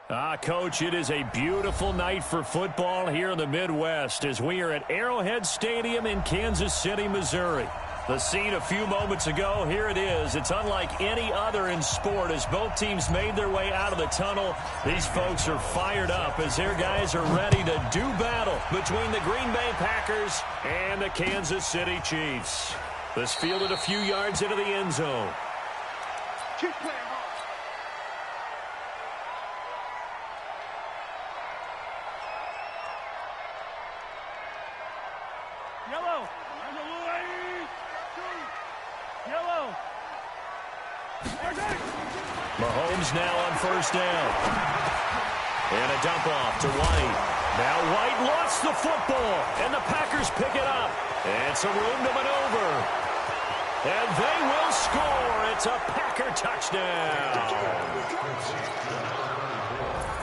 Coach, it is a beautiful night for football here in the Midwest as we are at Arrowhead Stadium in Kansas City, Missouri. The scene a few moments ago, here it is. It's unlike any other in sport as both teams made their way out of the tunnel. These folks are fired up as their guys are ready to do battle between the Green Bay Packers and the Kansas City Chiefs. This fielded a few yards into the end zone. Keep playing. Mahomes now on first down. And a dump off to White. Now White lost the football, and the Packers pick it up. And some room to maneuver. And they will score. It's a Packer touchdown.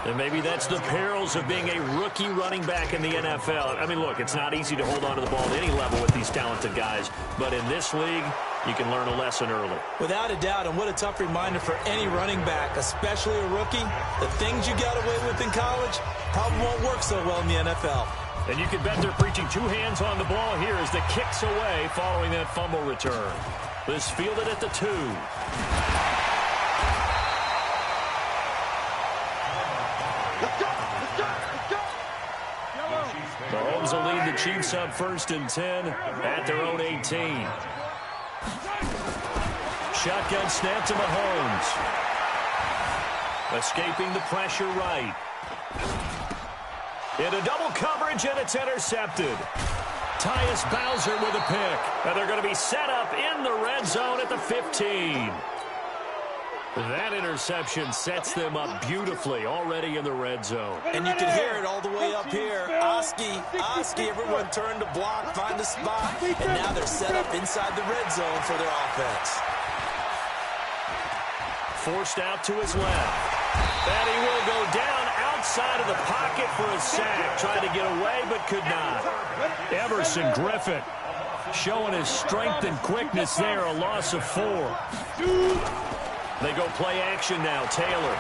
And maybe that's the perils of being a rookie running back in the NFL. I mean, look, it's not easy to hold on to the ball at any level with these talented guys. But in this league, you can learn a lesson early. Without a doubt, and what a tough reminder for any running back, especially a rookie. The things you got away with in college probably won't work so well in the NFL. And you can bet they're preaching two hands on the ball here as the kick's away following that fumble return. This fielded at the 2. Mahomes will lead the Chiefs up 1st and 10 at their own 18. Shotgun snap to Mahomes. Escaping the pressure right. Into double coverage, and it's intercepted. Tyus Bowser with a pick. And they're going to be set up in the red zone at the 15. That interception sets them up beautifully already in the red zone. And you can hear it all the way up here. Oski, everyone turned to block, find a spot, and now they're set up inside the red zone for their offense. Forced out to his left. And he will go down outside of the pocket for a sack. Tried to get away, but could not. Everson Griffin showing his strength and quickness there. A loss of 4. They go play action now. Taylor.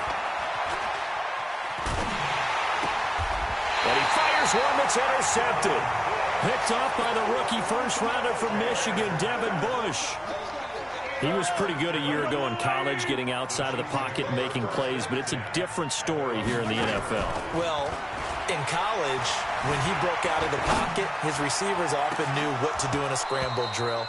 And he fires one that's intercepted. Picked off by the rookie first-rounder from Michigan, Devin Bush. He was pretty good a year ago in college, getting outside of the pocket and making plays, but it's a different story here in the NFL. Well, in college, when he broke out of the pocket, his receivers often knew what to do in a scramble drill.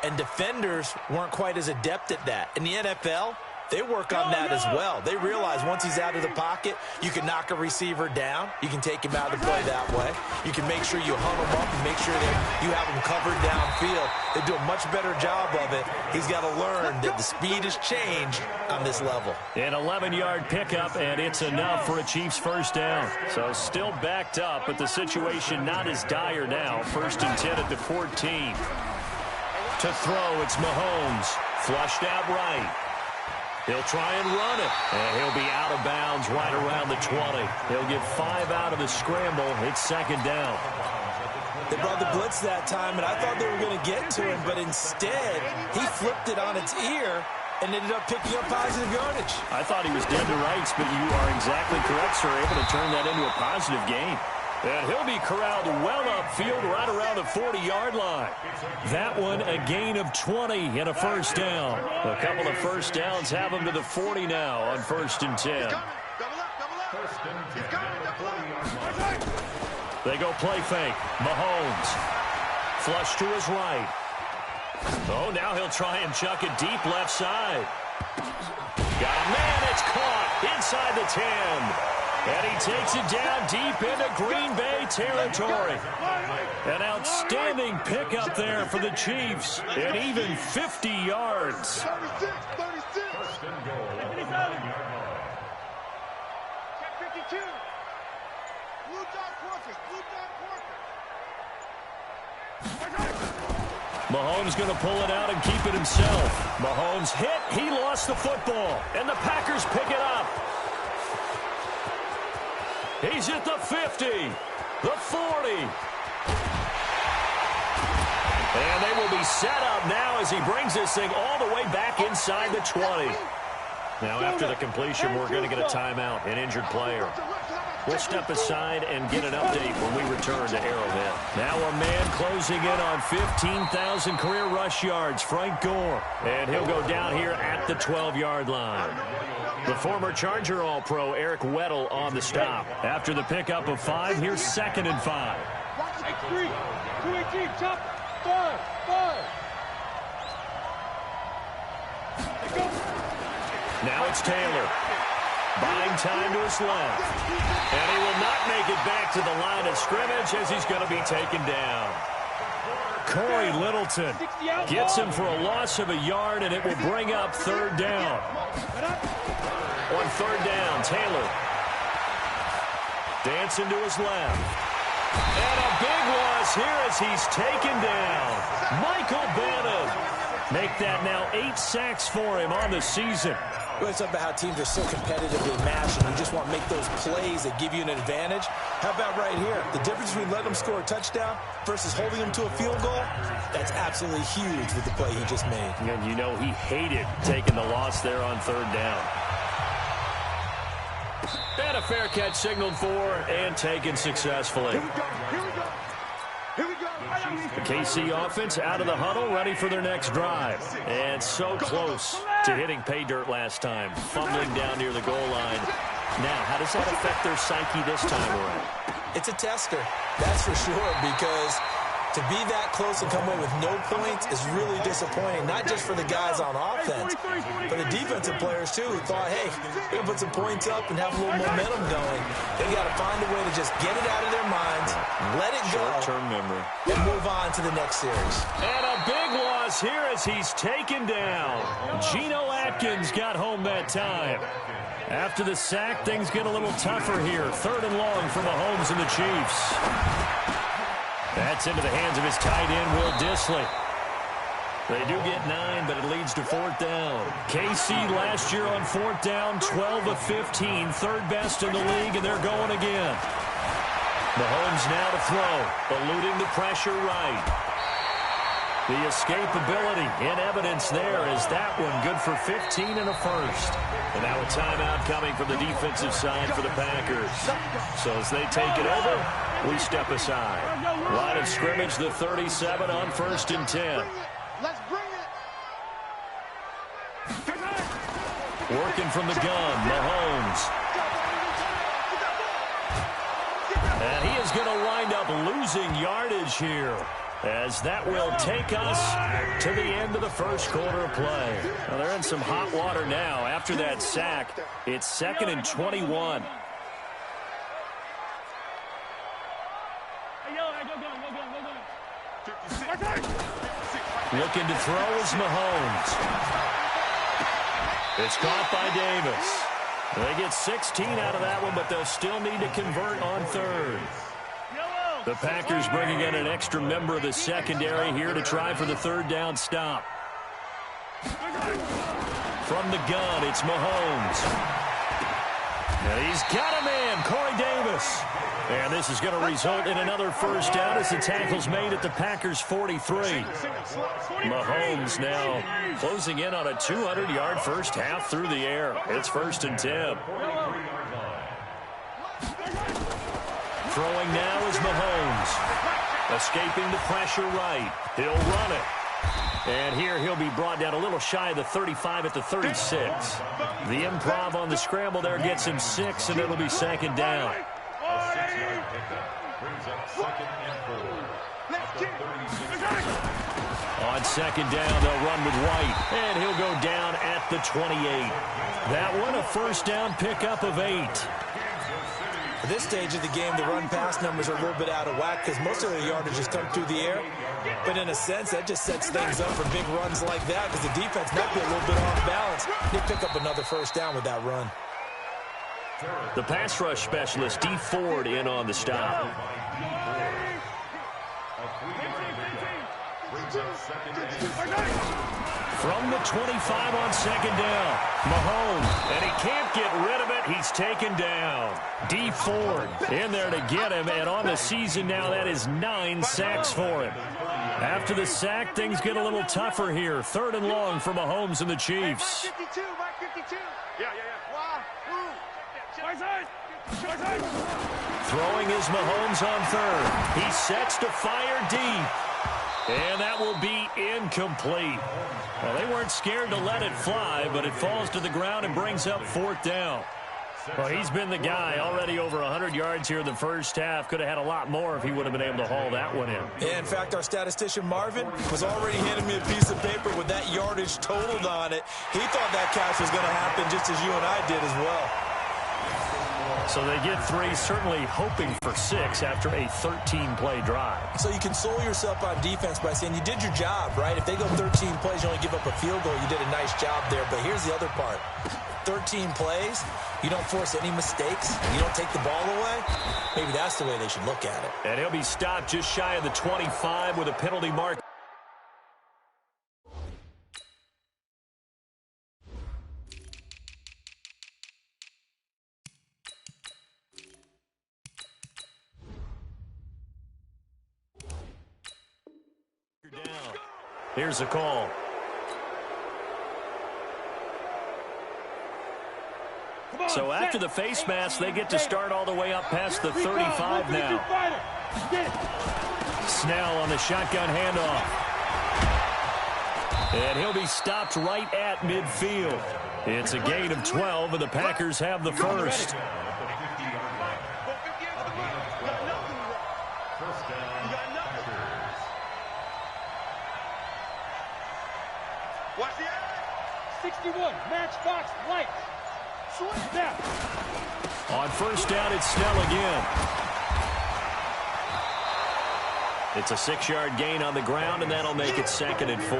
And defenders weren't quite as adept at that. In the NFL, they work on that as well. They realize once he's out of the pocket, you can knock a receiver down. You can take him out of the play that way. You can make sure you hunt him up and make sure that you have him covered downfield. They do a much better job of it. He's got to learn that the speed has changed on this level. An 11-yard pickup, and it's enough for a Chiefs first down. So still backed up, but the situation not as dire now. 1st and 10 at the 14. To throw, it's Mahomes. Flushed out right. He'll try and run it. And he'll be out of bounds right around the 20. He'll get 5 out of the scramble. It's 2nd down. They brought the blitz that time, and I thought they were going to get to him, but instead, he flipped it on its ear and ended up picking up positive yardage. I thought he was dead to rights, but you are exactly correct, sir. Able to turn that into a positive gain. And he'll be corralled well upfield right around the 40-yard line. That one a gain of 20 and a first down. A couple of first downs have him to the 40 now on 1st and 10. They go play fake. Mahomes. Flush to his right. Oh, now he'll try and chuck it deep left side. Got a man. It's caught inside the 10. And he takes it down deep into Green Bay territory. An outstanding pickup there for the Chiefs. And even 50 yards. 36. First and goal. 52. Blue dot Porter. Mahomes going to pull it out and keep it himself. Mahomes hit. He lost the football. And the Packers pick it up. He's at the 50, the 40. And they will be set up now as he brings this thing all the way back inside the 20. Now, after the completion, we're going to get a timeout, an injured player. We'll step aside and get an update when we return to Arrowhead. Now a man closing in on 15,000 career rush yards, Frank Gore. And he'll go down here at the 12-yard line. The former Charger All-Pro Eric Weddle on the stop. After the pickup of 5, here's 2nd and 5. 3, 2-18, top, 5. Now it's Taylor. Buying time to his left. And he will not make it back to the line of scrimmage as he's going to be taken down. Corey Littleton gets him for a loss of a yard, and it will bring up 3rd down. On 3rd down, Taylor dancing to his left. And a big loss here as he's taken down. Michael Bannon. Make that now 8 sacks for him on the season. Well, it's about how teams are so competitively matched, and you just want to make those plays that give you an advantage. How about right here? The difference between letting them score a touchdown versus holding them to a field goal, that's absolutely huge with the play he just made. And you know he hated taking the loss there on 3rd down. And a fair catch signaled for and taken successfully. The KC offense out of the huddle, ready for their next drive. And so close to hitting pay dirt last time, fumbling down near the goal line. Now, how does that affect their psyche this time around? It's a tester, that's for sure, because to be that close and come away with no points is really disappointing, not just for the guys on offense, but the defensive players, too, who thought, hey, we're going to put some points up and have a little momentum going. They got to find a way to just get it out of their minds, let it go, short-term memory, and move on to the next series. And a big loss here as he's taken down. Geno Atkins got home that time. After the sack, things get a little tougher here. 3rd and long for Mahomes and the Chiefs. That's into the hands of his tight end, Will Dissly. They do get 9, but it leads to 4th down. KC last year on 4th down, 12 of 15, 3rd best in the league, and they're going again. Mahomes now to throw, eluding the pressure right. The escapability in evidence there is that one good for 15 and a first. And now a timeout coming from the defensive side for the Packers. So as they take it over, we step aside. Line of scrimmage, the 37 on 1st and 10. Let's bring it. Working from the gun, Mahomes. And he is going to wind up losing yardage here, as that will take us to the end of the first quarter of play. Well, they're in some hot water now. After that sack, it's 2nd and 21. Looking to throw is Mahomes. It's caught by Davis. They get 16 out of that one, but they'll still need to convert on 3rd. The Packers bringing in an extra member of the secondary here to try for the 3rd down stop. From the gun, it's Mahomes. And he's got a man, Corey Davis. And this is going to result in another first down as the tackle's made at the Packers' 43. Mahomes now closing in on a 200-yard first half through the air. It's 1st and 10. Throwing now is Mahomes. Escaping the pressure right. He'll run it. And here he'll be brought down a little shy of the 35 at the 36. The improv on the scramble there gets him 6, and it'll be 2nd down. On 2nd down, they'll run with White, and he'll go down at the 28. That one a first down pickup of 8. At this stage of the game, the run-pass numbers are a little bit out of whack because most of the yardage has come through the air. But in a sense, that just sets things up for big runs like that because the defense might be a little bit off balance. They pick up another first down with that run. The pass rush specialist, Dee Ford, in on the stop. From the 25 on 2nd down, Mahomes, and he can't get rid of it. He's taken down. Dee Ford in there to get him, and on the season now, that is 9 sacks for him. After the sack, things get a little tougher here. 3rd and long for Mahomes and the Chiefs. Hey, Mike 52, Mike 52. Yeah. Wow. Throwing is Mahomes on 3rd. He sets to fire deep. And that will be incomplete. Well, they weren't scared to let it fly, but it falls to the ground and brings up 4th down. Well, he's been the guy. Already over 100 yards here in the first half. Could have had a lot more if he would have been able to haul that one in. Yeah, in fact, our statistician Marvin was already handing me a piece of paper with that yardage totaled on it. He thought that catch was going to happen just as you and I did as well. So they get 3, certainly hoping for 6 after a 13-play drive. So you console yourself on defense by saying you did your job, right? If they go 13 plays, you only give up a field goal, you did a nice job there. But here's the other part. 13 plays, you don't force any mistakes, you don't take the ball away. Maybe that's the way they should look at it. And he'll be stopped just shy of the 25 with a penalty mark. Here's a call. So after the face mask, they get to start all the way up past the 35 now. Snell on the shotgun handoff. And he'll be stopped right at midfield. It's a gain of 12, and the Packers have the first. Watch the 61, matchbox lights. Snap. On first down, it's Snell again. It's a 6-yard gain on the ground, and that'll make it 2nd and 4.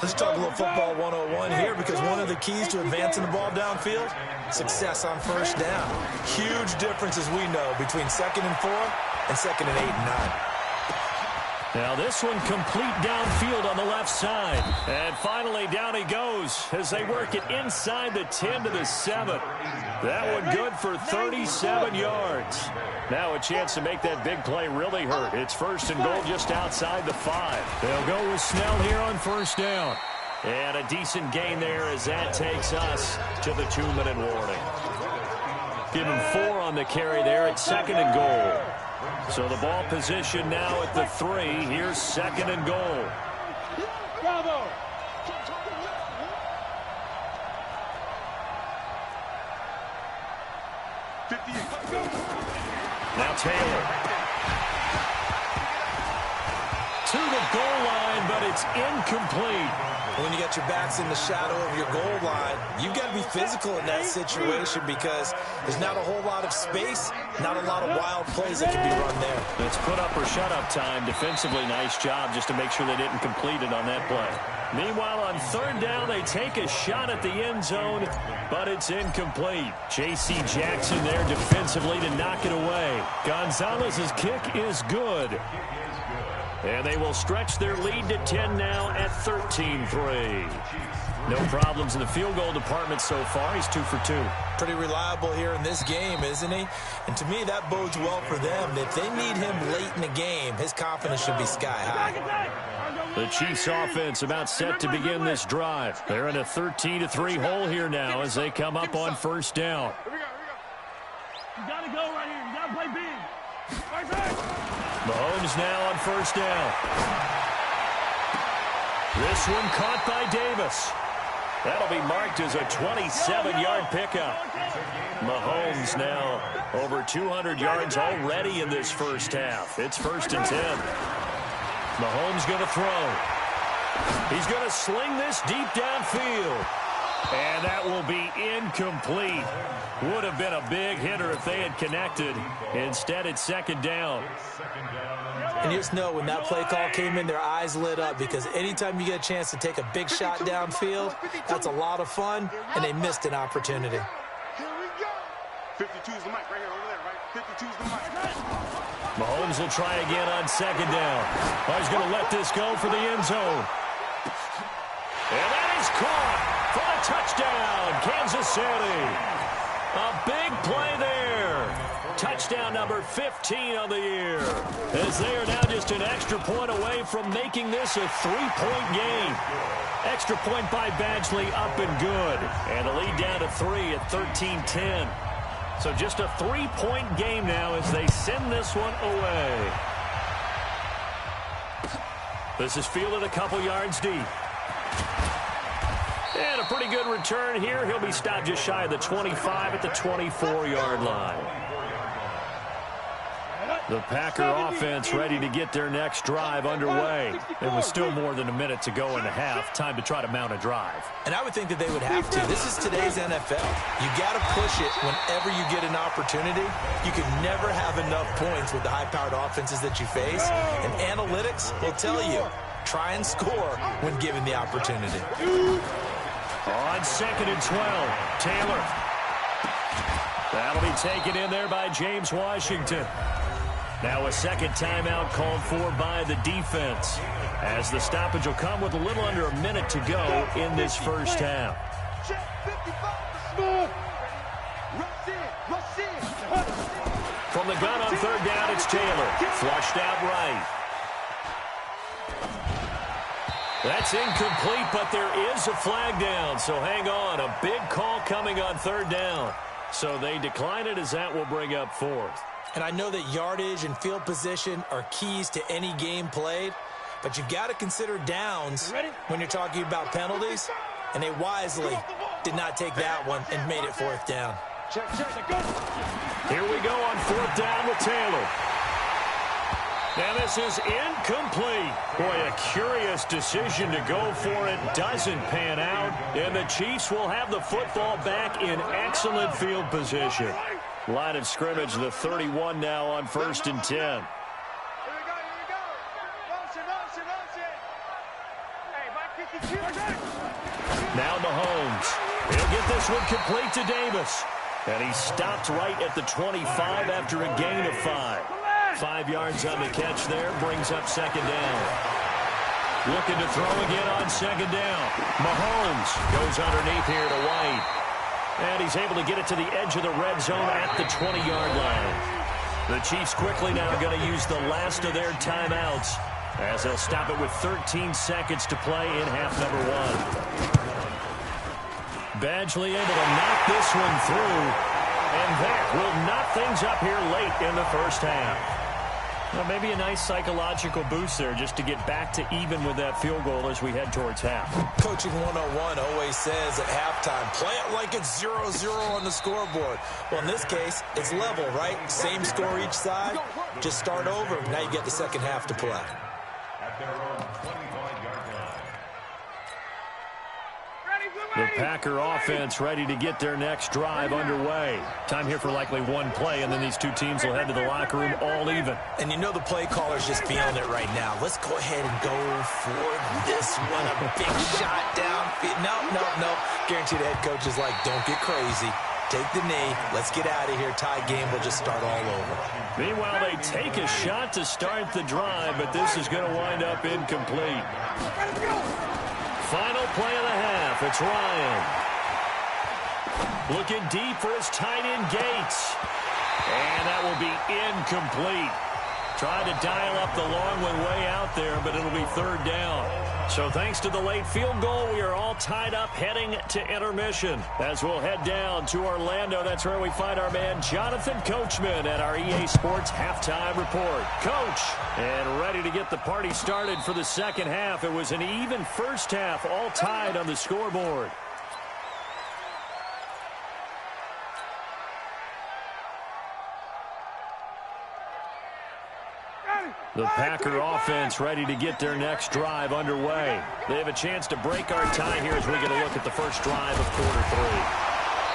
Let's talk a little football 101 here, because one of the keys to advancing the ball downfield, success on first down. Huge difference, as we know, between 2nd and 4 and 2nd and 8 and 9. Now this one complete downfield on the left side. And finally down he goes as they work it inside the 10 to the 7. That one good for 37 yards. Now a chance to make that big play really hurt. It's 1st and goal just outside the 5. They'll go with Snell here on first down. And a decent gain there as that takes us to the 2-minute warning. Give him 4 on the carry there at 2nd and goal. So the ball position now at the 3. Here's 2nd and goal. Bravo. Now Taylor. To the goal line, but it's incomplete. When you got your backs in the shadow of your goal line, you've got to be physical in that situation because there's not a whole lot of space, not a lot of wild plays that can be run there. It's put up or shut up time. Defensively, nice job just to make sure they didn't complete it on that play. Meanwhile, on 3rd down, they take a shot at the end zone, but it's incomplete. J.C. Jackson there defensively to knock it away. Gonzalez's kick is good. And they will stretch their lead to 10 now at 13-3. No problems in the field goal department so far. He's 2 for 2. Pretty reliable here in this game, isn't he? And to me, that bodes well for them. If they need him late in the game, his confidence should be sky high. The Chiefs offense about set to begin this drive. They're in a 13-3 hole here now as they come up on first down. Here we go. You got to go right here. You got to play big. Right side. Mahomes now on first down. This one caught by Davis. That'll be marked as a 27-yard pickup. Mahomes now over 200 yards already in this first half. It's 1st and 10. Mahomes going to throw. He's going to sling this deep downfield. And that will be incomplete. Would have been a big hitter if they had connected. Instead, it's 2nd down. And you just know when that play call came in, their eyes lit up because anytime you get a chance to take a big shot downfield, that's a lot of fun, and they missed an opportunity. Here we go. 52 is the mic right here over there, right? 52 is the mic. Mahomes will try again on 2nd down. Oh, he's going to let this go for the end zone. And that is caught for a touchdown, Kansas City. A big play there touchdown number 15 on the year. As they are now just an extra point away from making this a 3-point game. Extra point by Badgley up and good. And the lead down to 3 at 13-10. So just a 3-point game now as they send this one away. This is fielded a couple yards deep. And a pretty good return here. He'll be stopped just shy of the 25 at the 24-yard line. The Packer offense ready to get their next drive underway. It was still more than a minute to go in the half. Time to try to mount a drive. And I would think that they would have to. This is today's NFL. You got to push it whenever you get an opportunity. You can never have enough points with the high-powered offenses that you face. And analytics will tell you, try and score when given the opportunity. On 2nd and 12, Taylor. That'll be taken in there by James Washington. Now a second timeout called for by the defense, as the stoppage will come with a little under a minute to go in this first half. From the gun on 3rd down, it's Taylor. Flushed out right. That's incomplete, but there is a flag down, so hang on. A big call coming on 3rd down. So they decline it, as that will bring up 4th. And I know that yardage and field position are keys to any game played, but you've got to consider downs when you're talking about penalties, and they wisely did not take that one and made it 4th down. Here we go on 4th down with Taylor. Now this is incomplete. Boy, a curious decision to go for it. Doesn't pan out. And the Chiefs will have the football back in excellent field position. Line of scrimmage, the 31 now on 1st and 10. Now Mahomes. He'll get this one complete to Davis. And he stopped right at the 25 after a gain of 5. 5 yards on the catch there, brings up 2nd down. Looking to throw again on 2nd down. Mahomes goes underneath here to White. And he's able to get it to the edge of the red zone at the 20-yard line. The Chiefs quickly now going to use the last of their timeouts, as they'll stop it with 13 seconds to play in half number 1. Badgley able to knock this one through. And that will knock things up here late in the first half. Well, maybe a nice psychological boost there just to get back to even with that field goal as we head towards half. Coaching 101 always says at halftime, play it like it's 0-0 on the scoreboard. Well, in this case, it's level, right? Same score each side. Just start over. Now you get the second half to play. The Packer offense ready to get their next drive underway. Time here for likely one play, and then these two teams will head to the locker room all even. And you know the play caller's just feeling it right now. Let's go ahead and go for this one. A big shot down. No. Guaranteed the head coach is like, don't get crazy. Take the knee. Let's get out of here. Tie game will just start all over. Meanwhile, they take a shot to start the drive, but this is going to wind up incomplete. Final play of the half. It's Ryan. Looking deep for his tight end, Gates. And that will be incomplete. Trying to dial up the long one way out there, but it'll be 3rd down. So thanks to the late field goal, we are all tied up heading to intermission. As we'll head down to Orlando, that's where we find our man Jonathan Coachman at our EA Sports Halftime Report. Coach, and ready to get the party started for the second half. It was an even first half, all tied on the scoreboard. The Packer offense ready to get their next drive underway. They have a chance to break our tie here as we get a look at the first drive of quarter 3.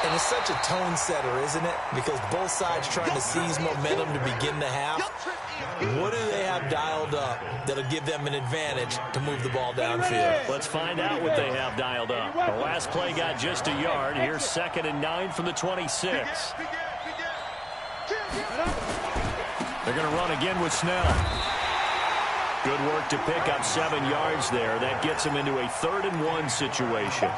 And it's such a tone setter, isn't it? Because both sides trying to seize momentum to begin the half. What do they have dialed up that'll give them an advantage to move the ball downfield? Let's find out what they have dialed up. The last play got just a yard. Here's 2nd and 9 from the 26. They're going to run again with Snell. Good work to pick up 7 yards there. That gets them into a 3rd and 1 situation.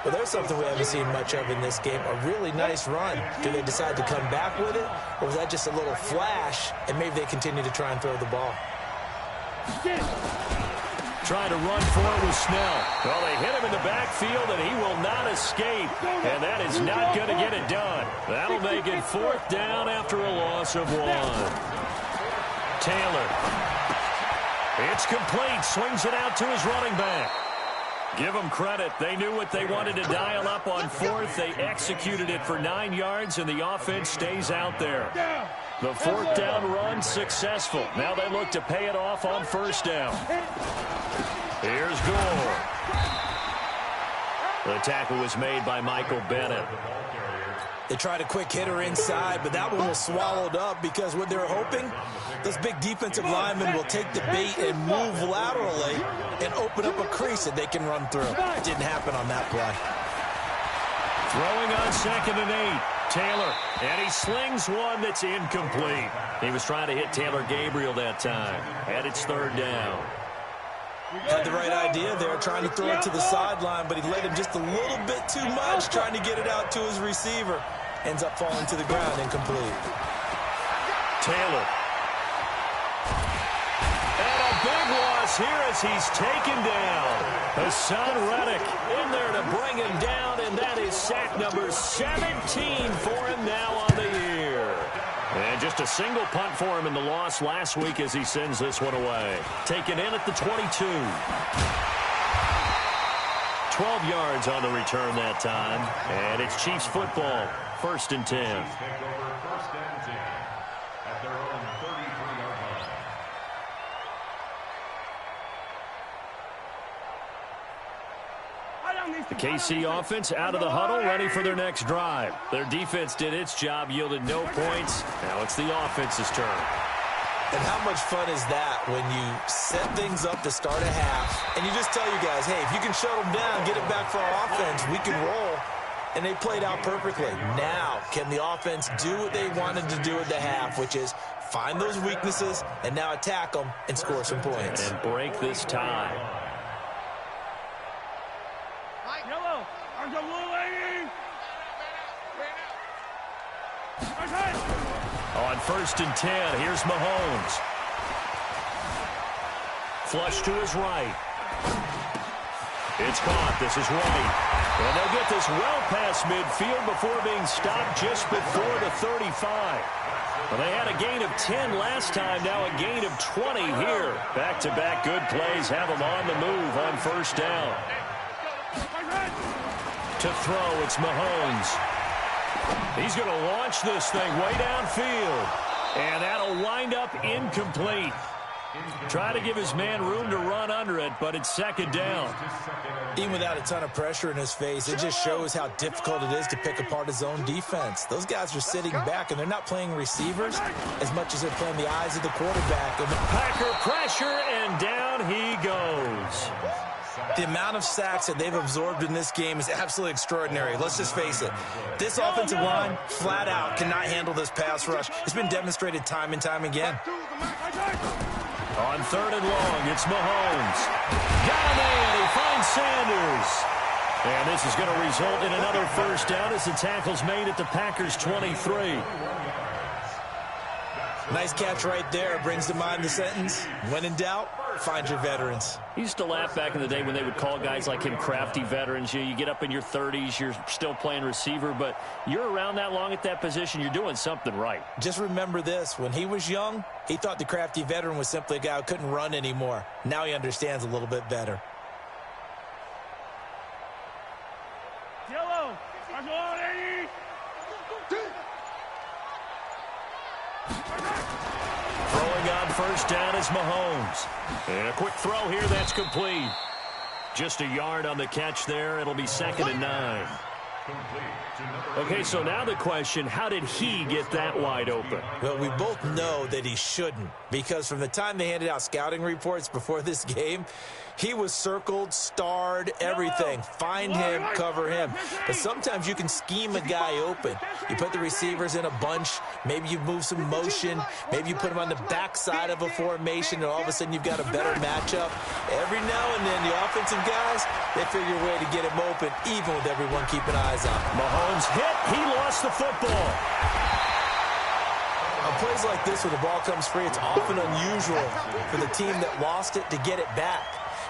Well, there's something we haven't seen much of in this game, a really nice run. Do they decide to come back with it, or was that just a little flash, and maybe they continue to try and throw the ball? Trying to run for it with Snell. Well, they hit him in the backfield, and he will not escape. And that is not going to get it done. That'll make it 4th down after a loss of 1. Taylor. It's complete. Swings it out to his running back. Give them credit. They knew what they wanted to dial up on 4th. They executed it for 9 yards, and the offense stays out there. The 4th down run successful. Now they look to pay it off on 1st down. Here's Gore. The tackle was made by Michael Bennett. They tried a quick hitter inside, but that one was swallowed up because what they're hoping, those big defensive linemen will take the bait and move laterally and open up a crease that they can run through. It didn't happen on that play. Throwing on 2nd and 8. Taylor, and he slings one that's incomplete. He was trying to hit Taylor Gabriel that time. And it's 3rd down. Had the right idea there, trying to throw it to the sideline, but he let him just a little bit too much, trying to get it out to his receiver. Ends up falling to the ground, incomplete. Taylor. And a big loss here as he's taken down. Hassan Reddick in there to bring him down, and that is sack number 17 for him now on the year. And just a single punt for him in the loss last week as he sends this one away. Taken in at the 22. 12 yards on the return that time. And it's Chiefs football. 1st and 10. The KC offense out of the huddle, ready for their next drive. Their defense did its job, yielded no points. Now it's the offense's turn. And how much fun is that when you set things up to start a half, and you just tell you guys, hey, if you can shut them down, get it back for our offense, we can roll. And they played out perfectly. Now, can the offense do what they wanted to do at the half, which is find those weaknesses and now attack them and score some points. And break this tie. Yellow, our blue lady. On 1st and 10, here's Mahomes. Flush to his right. It's caught. This is White. And they'll get this well past midfield before being stopped just before the 35. Well, they had a gain of 10 last time, now a gain of 20 here. Back-to-back good plays have them on the move on 1st down. To throw, it's Mahomes. He's going to launch this thing way downfield. And that'll wind up incomplete. Try to give his man room to run under it, but it's 2nd down. Even without a ton of pressure in his face, it just shows how difficult it is to pick apart his own defense. Those guys are sitting back, and they're not playing receivers as much as they're playing the eyes of the quarterback. And Packer pressure, and down he goes. the amount of sacks that they've absorbed in this game is absolutely extraordinary. Let's just face it. This offensive line, flat out, cannot handle this pass rush. It's been demonstrated time and time again. On 3rd and long, it's Mahomes. Got a man. He finds Sanders. And this is going to result in another 1st down as the tackle's made at the Packers' 23. Nice catch right there. Brings to mind the sentence, when in doubt, find your veterans. He used to laugh back in the day when they would call guys like him crafty veterans. You get up in your 30s, you're still playing receiver, but you're around that long at that position, you're doing something right. Just remember this. When he was young, he thought the crafty veteran was simply a guy who couldn't run anymore. Now he understands a little bit better. Yellow, I'm going 80. Throwing on 1st down is Mahomes. And a quick throw here, that's complete. Just a yard on the catch there. It'll be 2nd and 9. Okay, so now the question, how did he get that wide open? Well, we both know that he shouldn't, because from the time they handed out scouting reports before this game, he was circled, starred, everything. Find him, cover him. But sometimes you can scheme a guy open. You put the receivers in a bunch. Maybe you move some motion. Maybe you put them on the backside of a formation, and all of a sudden you've got a better matchup. Every now and then, the offensive guys, they figure a way to get him open, even with everyone keeping eyes on him. Mahomes hit. He lost the football. On plays like this, when the ball comes free, it's often unusual for the team that lost it to get it back.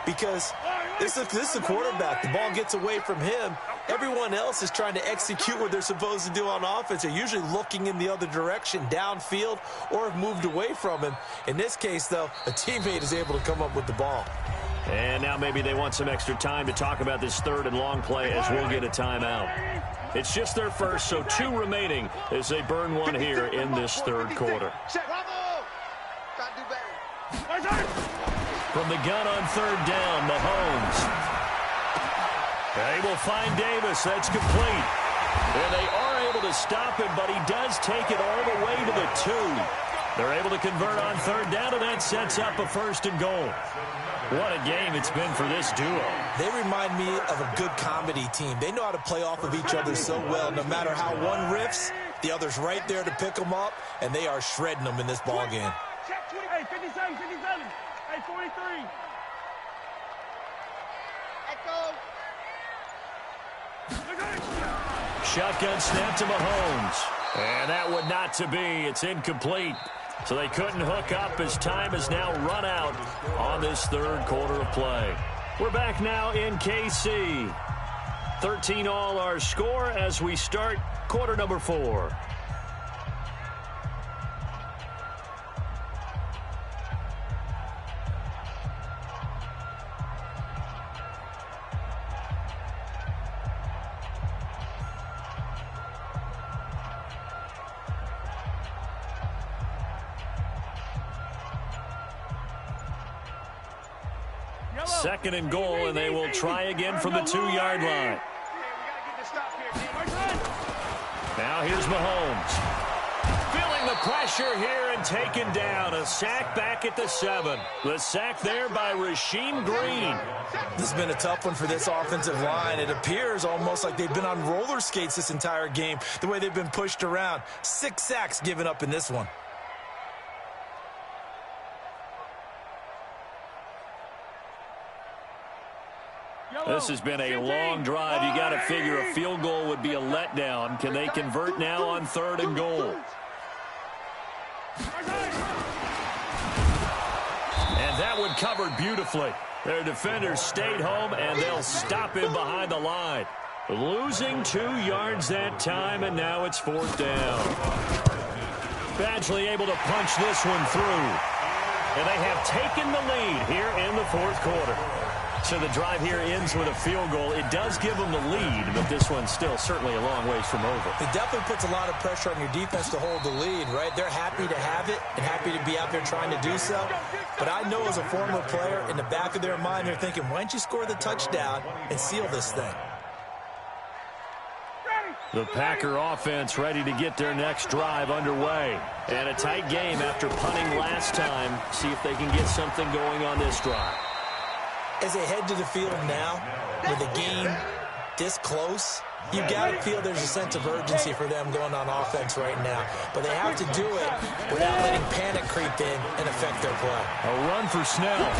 Because this is the quarterback. The ball gets away from him. Everyone else is trying to execute what they're supposed to do on offense. They're usually looking in the other direction, downfield, or have moved away from him. In this case, though, a teammate is able to come up with the ball. And now maybe they want some extra time to talk about this third and long play as we'll get a timeout. It's just their first, so 2 remaining as they burn one here in this third quarter. From the gun on third down, Mahomes. They will find Davis. That's complete. And they are able to stop him, but he does take it all the way to the 2. They're able to convert on third down, and that sets up a 1st and goal. What a game it's been for this duo. They remind me of a good comedy team. They know how to play off of each other so well. No matter how one riffs, the other's right there to pick them up, and they are shredding them in this ball game. Hey, 57, 57. Hey, 43. Shotgun snap to Mahomes. And that would not to be. It's incomplete. So they couldn't hook up as time has now run out on this third quarter of play. We're back now in KC. 13 all our score as we start quarter number 4. Second and goal, and they will try again from the 2-yard line. Now here's Mahomes. Feeling the pressure here and taken down. A sack back at the 7. The sack there by Rasheem Green. This has been a tough one for this offensive line. It appears almost like they've been on roller skates this entire game, the way they've been pushed around. 6 sacks given up in this one. This has been a long drive. You got to figure a field goal would be a letdown. Can they convert now on third and goal? And that one covered beautifully. Their defenders stayed home, and they'll stop him behind the line. Losing 2 yards that time, and now it's 4th down. Badgley able to punch this one through. And they have taken the lead here in the 4th quarter. So the drive here ends with a field goal. It does give them the lead, but this one's still certainly a long ways from over. It definitely puts a lot of pressure on your defense to hold the lead, right? They're happy to have it and happy to be out there trying to do so. But I know as a former player, in the back of their mind, they're thinking, why don't you score the touchdown and seal this thing? The Packer offense ready to get their next drive underway. And a tight game after punting last time. See if they can get something going on this drive. As they head to the field now, with the game this close, you've got to feel there's a sense of urgency for them going on offense right now. But they have to do it without letting panic creep in and affect their play. A run for Snell.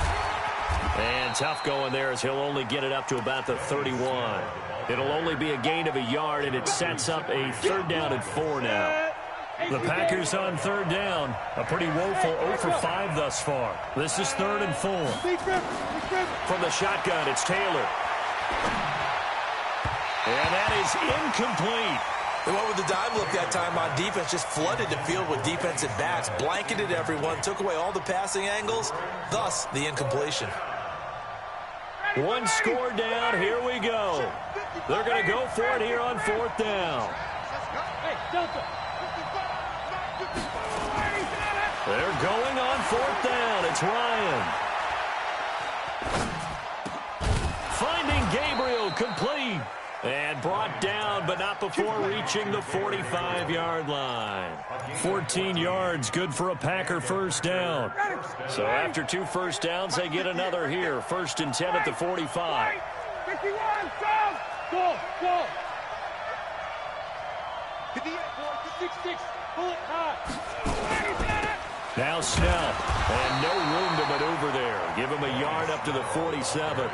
And tough going there as he'll only get it up to about the 31. It'll only be a gain of a yard, and it sets up a 3rd down and 4 now. The Packers on 3rd down. A pretty woeful 0 for 5 thus far. This is 3rd and 4. From the shotgun, it's Taylor. And that is incomplete. They went with the dime look that time on defense, just flooded the field with defensive backs, blanketed everyone, took away all the passing angles, thus the incompletion. 1 score down, here we go. They're going to go for it here on 4th down. They're going on 4th down. It's Ryan. Finding Gabriel complete. And brought down, but not before reaching the 45-yard line. 14 yards, good for a Packer first down. So after 2 first downs, they get another here. 1st and 10 at the 45. 51, stop! Go, go! 56, pull it high. Now Snell, and no room to maneuver there. Give him a yard up to the 47.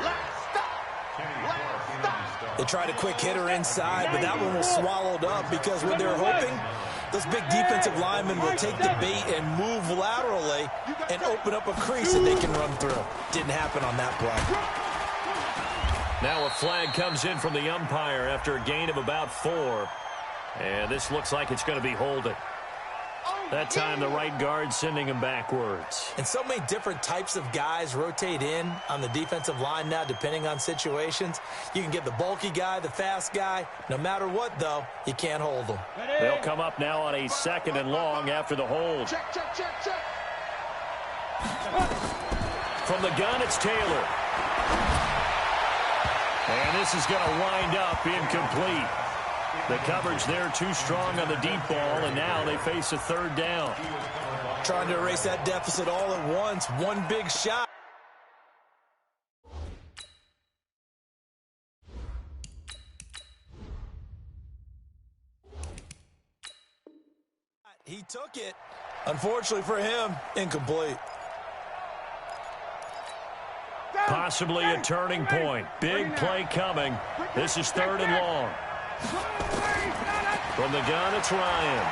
They tried a quick hitter inside, but that one was swallowed up because what they're hoping, those big defensive linemen will take the bait and move laterally and open up a crease that they can run through. Didn't happen on that play. Now a flag comes in from the umpire after a gain of about 4. And this looks like it's going to be holding. That time the right guard sending him backwards. And so many different types of guys rotate in on the defensive line now depending on situations. You can get the bulky guy, the fast guy. No matter what, though, you can't hold them. They'll come up now on a 2nd and long after the hold. Check, check, check, check. From the gun, it's Taylor. And this is going to wind up incomplete. The coverage there too strong on the deep ball, and now they face a 3rd down. Trying to erase that deficit all at once. One big shot. He took it. Unfortunately for him, incomplete. Possibly a turning point. Big play coming. This is 3rd and long. From the gun, it's Ryan.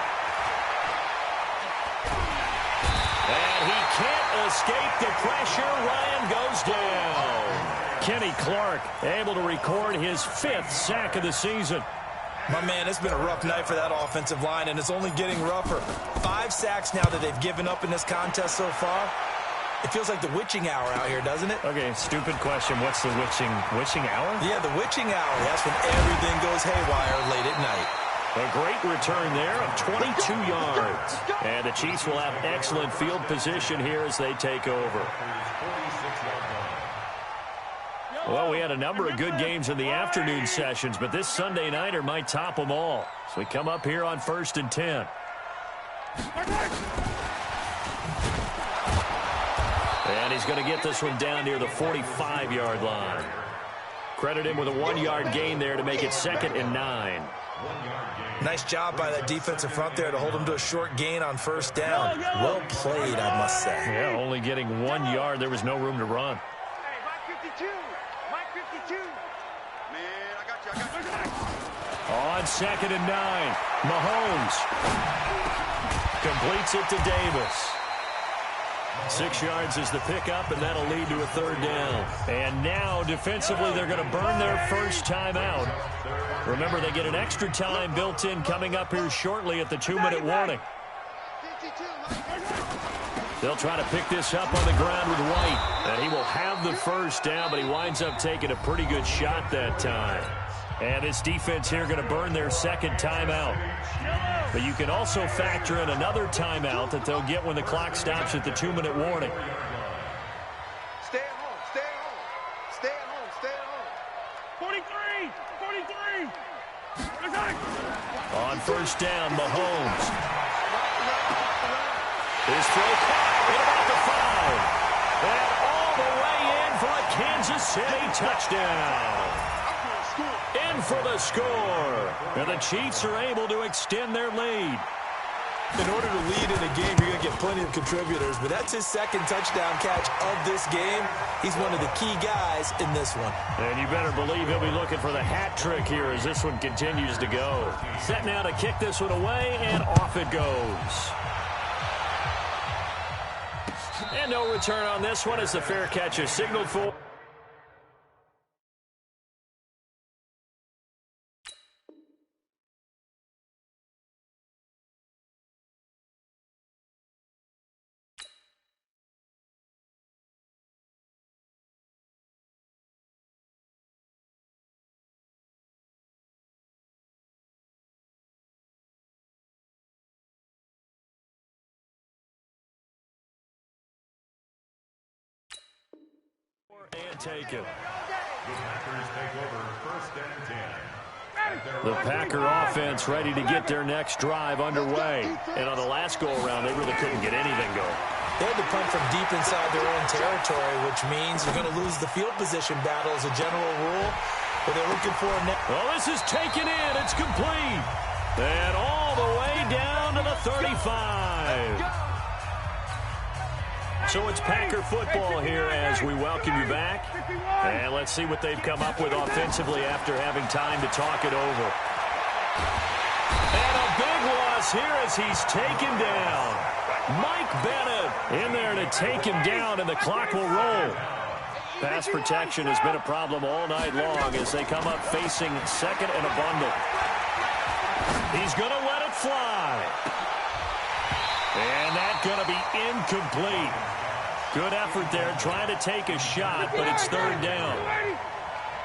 And he can't escape the pressure. Ryan goes down. Kenny Clark able to record his 5th sack of the season. My man, it's been a rough night for that offensive line, and it's only getting rougher. 5 sacks now that they've given up in this contest so far. It feels like the witching hour out here, doesn't it? Okay, stupid question. What's the witching hour? Yeah, the witching hour. That's when everything goes haywire late at night. A great return there of 22 yards. And the Chiefs will have excellent field position here as they take over. Well, we had a number of good games in the afternoon sessions, but this Sunday nighter might top them all. So we come up here on 1st and 10. And he's going to get this one down near the 45-yard line. Credit him with a 1-yard gain there to make it 2nd and 9. Nice job by that defensive front there to hold him to a short gain on 1st down. Well played, I must say. Yeah, only getting 1 yard. There was no room to run. Hey, Mike 52. Mike 52. Man, I got you. On 2nd and 9, Mahomes completes it to Davis. 6 yards is the pickup, and that'll lead to a 3rd down. And now, defensively, they're going to burn their first timeout. Remember, they get an extra time built in coming up here shortly at the 2-minute warning. They'll try to pick this up on the ground with White. And he will have the first down, but he winds up taking a pretty good shot that time. And this defense here going to burn their 2nd timeout. But you can also factor in another timeout that they'll get when the clock stops at the 2-minute warning. Stay at home. Stay at home. Stay at home. Stay at home. 43. On 1st down, Mahomes. His throw caught at about the 5. And all the way in for a Kansas City touchdown. In for the score. And the Chiefs are able to extend their lead. In order to lead in a game, you're going to get plenty of contributors, but that's his 2nd touchdown catch of this game. He's one of the key guys in this one. And you better believe he'll be looking for the hat trick here as this one continues to go. Set now to kick this one away, and off it goes. And no return on this one as the fair catch is signaled for. And take it. The Packers take over 1st and 10. The Packer offense ready to get their next drive underway. And on the last go-around, they really couldn't get anything going. They had to punt from deep inside their own territory, which means you're going to lose the field position battle as a general rule. But they're looking for a net. Well, this is taken in. It's complete. And all the way down to the 35. So it's Packer football here as we welcome you back. And let's see what they've come up with offensively after having time to talk it over. And a big loss here as he's taken down. Mike Bennett in there to take him down, and the clock will roll. Pass protection has been a problem all night long as they come up facing second and a bundle. He's going to let it fly. And that's going to be incomplete. Good effort there trying to take a shot, but it's third down.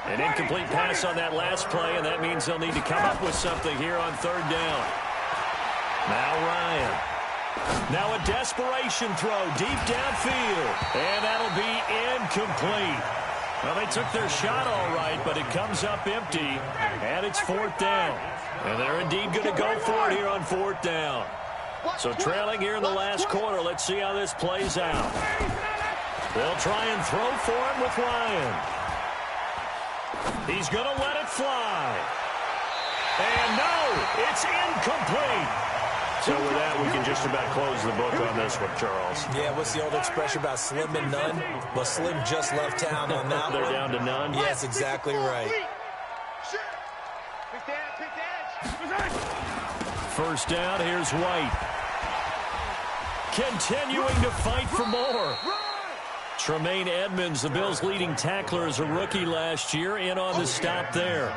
An incomplete pass on that last play, and that means they'll need to come up with something here on third down. Now Ryan. Now a desperation throw deep downfield, and that'll be incomplete. Well, they took their shot all right, but it comes up empty, and it's fourth down. And they're indeed going to go for it here on fourth down. So trailing here in the last quarter, let's see how this plays out. They'll try and throw for him with Ryan. He's going to let it fly. And no, it's incomplete. So with that, we can just about close the book on this one, Charles. Yeah, what's the old expression about slim and none? Well, Slim just left town on that They're one. down to none? Yes, exactly right. First down, here's White. Continuing to fight for more. Tremaine Edmonds, the Bills' leading tackler as a rookie last year, in on the stop there.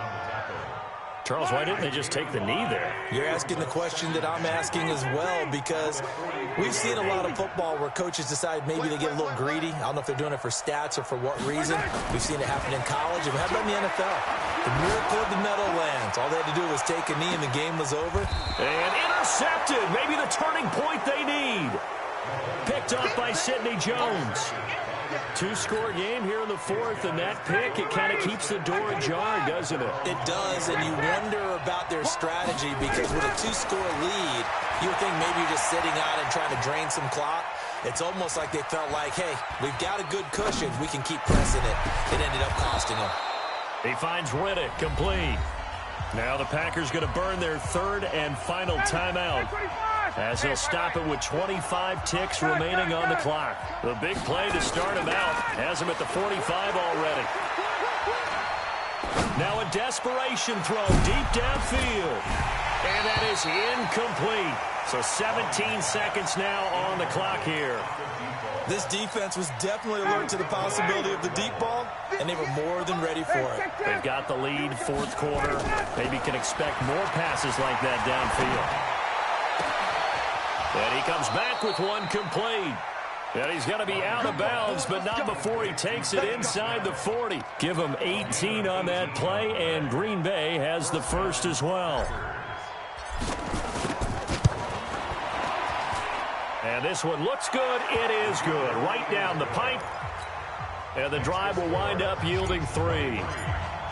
Charles, why didn't they just take the knee there? You're asking the question that I'm asking as well, because we've seen a lot of football where coaches decide maybe they get a little greedy. I don't know if they're doing it for stats or for what reason. We've seen it happen in college. And how about in the NFL? The miracle of the Meadowlands. All they had to do was take a knee and the game was over. And intercepted. Maybe the turning point they need. Picked up by Sidney Jones. Two-score game here in the fourth, and that pick, it kind of keeps the door ajar, doesn't it? It does, and you wonder about their strategy, because with a two-score lead, you would think maybe you're just sitting out and trying to drain some clock. It's almost like they felt like, hey, we've got a good cushion. We can keep pressing it. It ended up costing them. He finds Riddick complete. Now the Packers going to burn their third and final timeout, as he'll stop it with 25 ticks remaining on the clock. The big play to start him out has him at the 45 already. Now a desperation throw deep downfield. And that is incomplete. So 17 seconds now on the clock here. This defense was definitely alert to the possibility of the deep ball, and they were more than ready for it. They've got the lead, fourth quarter. Maybe can expect more passes like that downfield. And he comes back with one complete. And he's going to be out of bounds, but not before he takes it inside the 40. Give him 18 on that play, and Green Bay has the first as well. And this one looks good. It is good. Right down the pipe. And the drive will wind up yielding 3.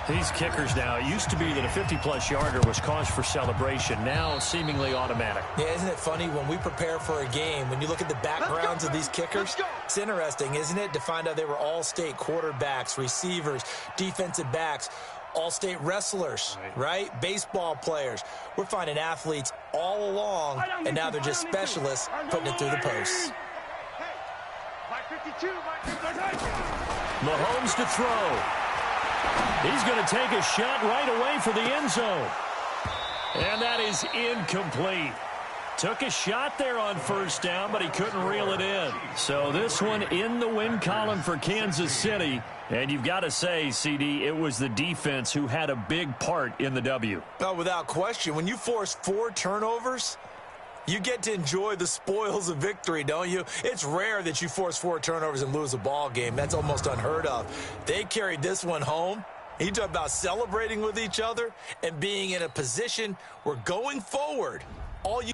These kickers now, it used to be that a 50-plus yarder was cause for celebration. Now seemingly automatic. Yeah, isn't it funny when we prepare for a game, when you look at the backgrounds of these kickers, it's interesting, isn't it, to find out they were all-state quarterbacks, receivers, defensive backs, all-state wrestlers, right? Baseball players. We're finding athletes all along, and now they're just specialists putting it through the posts. Mahomes to throw. He's going to take a shot right away for the end zone. And that is incomplete. Took a shot there on first down, but he couldn't reel it in. So this one in the win column for Kansas City. And you've got to say, CD, it was the defense who had a big part in the W. Oh, without question. When you force 4 turnovers, you get to enjoy the spoils of victory, don't you? It's rare that you force 4 turnovers and lose a ball game. That's almost unheard of. They carried this one home. You talk about celebrating with each other and being in a position where going forward, all you